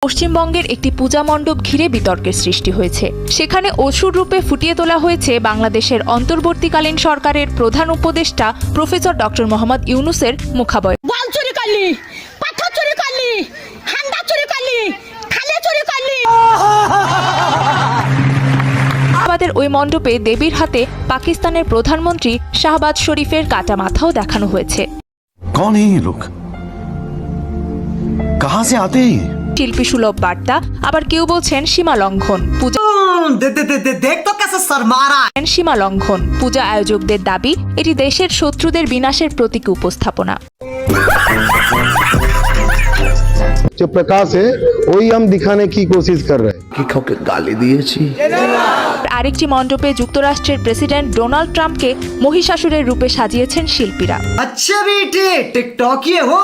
পশ্চিমবঙ্গের একটি পূজা মণ্ডপ ঘিরে বিতর্কের সৃষ্টি হয়েছে। সেখানে অসুর রূপে ফুটিয়ে তোলা হয়েছে বাংলাদেশের অন্তর্বর্তীকালীন সরকারের প্রধান উপদেষ্টা প্রফেসর ডক্টর মোহাম্মদ ইউনূসের মুখাবয়। বল চুরি করলি, পাথর চুরি করলি, হান্ডা চুরি করলি, খালে চুরি করলি। আমাদের ওই মণ্ডপে দেবীর হাতে পাকিস্তানের প্রধানমন্ত্রী শাহবাজ শরীফের কাটা মাথাও দেখানো হয়েছে। कौन है ये लोग? कहां से आते हैं? শিল্পী সুলভ বার্তা, আবার কেউ বলছেন সীমা লঙ্ঘন। সীমা লঙ্ঘন। পূজা আয়োজকদের দাবি এটি দেশের শত্রুদের বিনাশের প্রতীক উপস্থাপনা। जो प्रकाश है वही हम दिखाने की कोशिश कर रहे हैं। कि काउके गाली दिएছি। আরেকটি মণ্ডপে যুক্তরাষ্ট্রের প্রেসিডেন্ট ডোনাল্ড ট্রাম্পকে মহিষাসুরের রূপে সাজিয়েছেন শিল্পীরা। अच्छा बेटे टिकटॉक ये हो